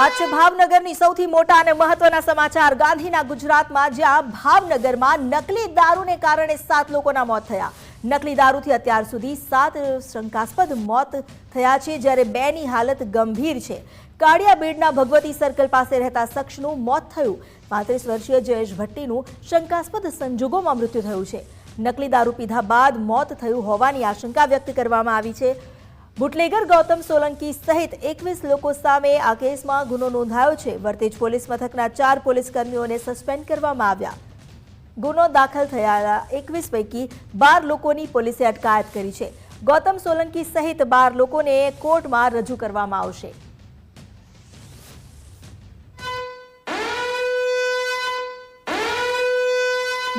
પાછળ ભાવનગરની સૌથી મોટા અને મહત્વના સમાચાર ગાંધીના ગુજરાતમાં જ્યાં ભાવનગરમાં નકલી દારૂને કારણે 7 લોકોના મોત થયા। નકલી દારૂથી અત્યાર સુધી 7 શંકાસ્પદ મોત થયા છે જ્યારે 2ની હાલત ગંભીર છે। કાળિયાબીડના ભગવતી સર્કલ પાસે રહેતા શખ્સનું મોત થયું। 35 વર્ષીય જયેશ ભટ્ટીનું શંકાસ્પદ સંજોગોમાં મૃત્યુ થયું છે। નકલી દારૂ પીધા બાદ મોત થયું હોવાની આશંકા વ્યક્ત કરવામાં આવી છે। બુટલેગર ગૌતમ સોલંકી સહિત 21 લોકો સામે આ કેસમાં ગુનો નોંધાયો છે। વર્તેજ પોલીસ મથકના 4 પોલીસ કર્મીઓને સસ્પેન્ડ કરવામાં આવ્યા। ગુનો દાખલ થયેલા 21 પૈકી 12 લોકોની પોલીસે અટકાયત કરી છે। ગૌતમ સોલંકી સહિત 12 લોકોને કોર્ટમાં રજૂ કરવામાં આવશે।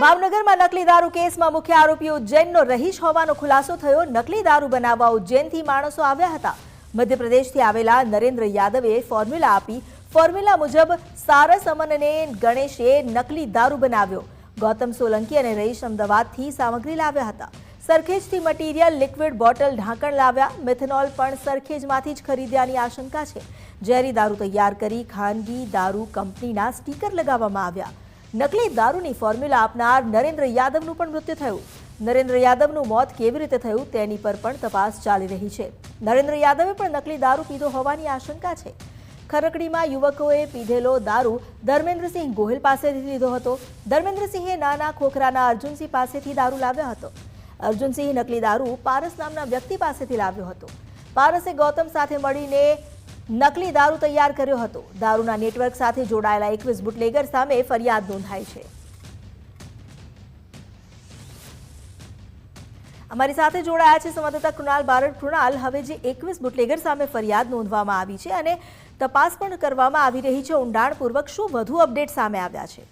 ભાવનગરમાં નકલી દારૂ કેસમાં મુખ્ય આરોપી ઉજ્જૈનનો રહીશ હોવાનો ખુલાસો થયો। નકલી દારૂ બનાવવા ઉજ્જૈનથી માણસો આવ્યા હતા। મધ્યપ્રદેશથી આવેલા નરેન્દ્ર યાદવે ફોર્મ્યુલા આપી। ફોર્મ્યુલા મુજબ સારસ અમન અને ગણેશે નકલી દારૂ બનાવ્યો। ગૌતમ સોલંકી અને રહીશ અમદાવાદથી સામગ્રી લાવ્યા હતા। સરખેજથી મટીરિયલ, લિક્વિડ બોટલ, ઢાંકણ લાવ્યા। મિથેનોલ પણ સરખેજમાંથી જ ખરીદ્યાની આશંકા છે। ઝેરી દારૂ તૈયાર કરી ખાનગી દારૂ કંપનીના સ્ટીકર લગાવવામાં આવ્યા। નકલી દારૂની ફોર્મ્યુલા આપનાર નરેન્દ્ર યાદવનું પણ મૃત્યુ થયું। નરેન્દ્ર યાદવનું મોત કેવી રીતે થયું તેની પર પણ તપાસ ચાલી રહી છે। નરેન્દ્ર યાદવે પણ નકલી દારૂ પીધો હોવાની આશંકા છે। ખરકડીમાં યુવકોએ પીધેલો દારૂ ધર્મેન્દ્રસિંહ ગોહિલ પાસેથી લીધો હતો। ધર્મેન્દ્રસિંહે નાના ખોખરાના અર્જુનસિંહ પાસેથી દારૂ લાવ્યો હતો। અર્જુનસિંહ નકલી દારૂ પારસ નામના વ્યક્તિ પાસેથી લાવ્યો હતો। પારસે ગૌતમ સાથે મળીને નકલી દારૂ તૈયાર કર્યો હતો। દારૂના નેટવર્ક સાથે જોડાયેલા 21 બુટલેગર સામે ફરિયાદ નોંધાઈ છે। અમારી સાથે જોડાયા છે સંવાદદાતા કૃણાલ બારડ। કૃણાલ, હવે જે 21 બુટલેગર સામે ફરિયાદ નોંધવામાં આવી છે અને તપાસ પણ કરવામાં આવી રહી છે ઊંડાણપૂર્વક, શું વધુ અપડેટ સામે આવ્યા છે?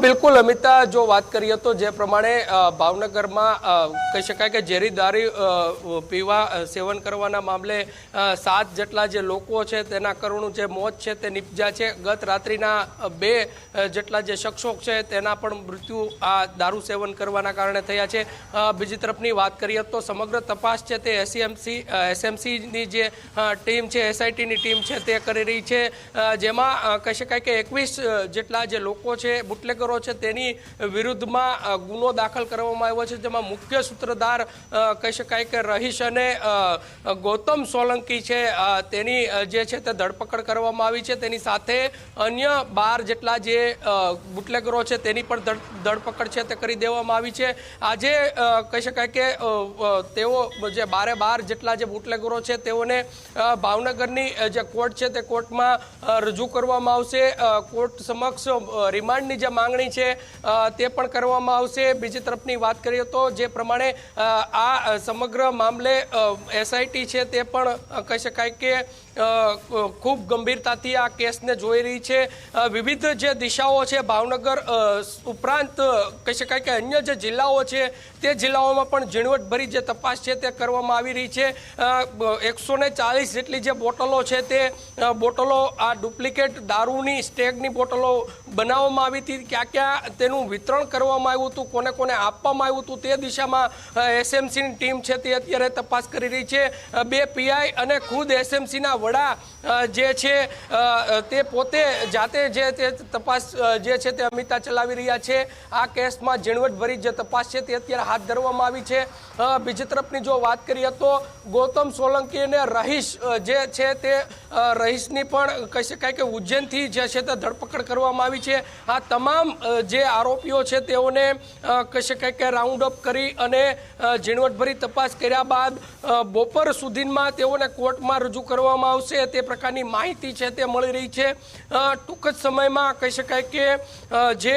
બિલકુલ અમિતા, જો વાત કરીએ તો જે પ્રમાણે ભાવનગરમાં કહી શકાય કે ઝેરી દારૂ પીવા સેવન કરવાના મામલે 7 જેટલા જે લોકો છે તેના કરુણ જે મોત છે તે નિપજ્યા છે। ગત રાત્રિના 2 જેટલા જે શખ્સો છે તેના પણ મૃત્યુ આ દારૂ સેવન કરવાના કારણે થયા છે। બીજી તરફની વાત કરીએ તો સમગ્ર તપાસ છે તે એસએમસીની જે ટીમ છે, એસઆઈટીની ટીમ છે તે કરી રહી છે। જેમાં કહી શકાય કે 21 જેટલા જે લોકો છે બુટલેગરો છે તેની વિરુદ્ધમાં ગુનો દાખલ કરવામાં આવ્યો છે। જેમાં મુખ્ય સૂત્રધાર કહી શકાય કે રહીશ અને ગૌતમ સોલંકી છે તેની જે છે તે ધરપકડ કરવામાં આવી છે। તેની સાથે અન્ય 12 જેટલા જે બુટલેગરો છે તેની પણ ધરપકડ છે તે કરી દેવામાં આવી છે। આજે કહી શકાય કે તેઓ જે 12 જેટલા જે બુટલેગરો છે તેઓને ભાવનગરની જે કોર્ટ છે તે કોર્ટમાં રજૂ કરવામાં આવશે। કોર્ટ સમક્ષ રિમાન્ડની જે માંગણી છે તે પણ કરવામાં આવશે। બીજી તરફની વાત કરીએ તો જે પ્રમાણે આ સમગ્ર મામલે એસઆઈટી છે તે પણ કહી શકાય કે ખૂબ ગંભીરતાથી આ કેસને જોઈ રહી છે। વિવિધ જે દિશાઓ છે ભાવનગર ઉપરાંત કહી શકાય કે અન્ય જે જિલ્લાઓ છે તે જિલ્લાઓમાં પણ ઝીણવટભરી જે તપાસ છે તે કરવામાં આવી રહી છે। 140 જેટલી જે બોટલો છે તે બોટલો આ ડુપ્લિકેટ દારૂની સ્ટેગની બોટલો બનાવવામાં આવી હતી। ક્યાં ક્યાં તેનું વિતરણ કરવામાં આવ્યું હતું, કોને કોને આપવામાં આવ્યું હતું તે દિશામાં એસએમસીની ટીમ છે તે અત્યારે તપાસ કરી રહી છે। 2 પીઆઈ અને ખુદ એસએમસીના વડા જે છે તે પોતે જાતે જે તે તપાસ જે છે તે અમિતા ચલાવી રહ્યા છે। આ કેસમાં ઝીણવટભરી જે તપાસ છે તે અત્યારે હાથ ધરવામાં આવી છે। બીજી તરફની જો વાત કરીએ તો ગૌતમ સોલંકી અને રહીશ જે છે તે રહીશની પણ કહી શકાય કે ઉજ્જૈનથી જે છે તે ધરપકડ કરવામાં આવી છે। આ તમામ જે આરોપીઓ છે તેઓને કહી શકાય કે રાઉન્ડ અપ કરી અને ઝીણવટભરી તપાસ કર્યા બાદ બપોર સુધીમાં તેઓને કોર્ટમાં રજૂ કરવામાં આવશે તે પ્રકારની માહિતી છે તે મળી રહી છે। ટૂંક જ સમયમાં કહી શકાય કે જે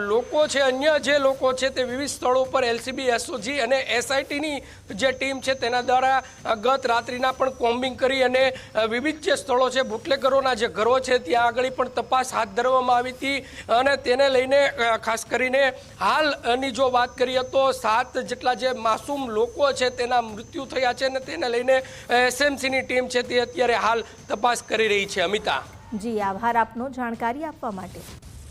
લોકો છે, અન્ય જે લોકો છે તે વિવિધ સ્થળો પર એલસીબી, એસઓજી અને એસઆઈટીની જે ટીમ છે તેના દ્વારા ગત રાત્રિના પણ કોમ્બિંગ કરી અને વિવિધ જે સ્થળો છે બુટલેગરોના જે ઘરો છે ત્યાં આગળ પણ તપાસ હાથ ધરવામાં આવી હતી। અને તેને લઈને ખાસ કરીને હાલની જો વાત કરીએ તો 7 જેટલા જે માસૂમ લોકો છે તેના મૃત્યુ થયા છે અને તેને લઈને એસએમસીની ટીમ છે તે અત્યારે હાલ તપાસ કરી રહી છે। અમિતા, જી આભાર આપનો જાણકારી આપવા માટે।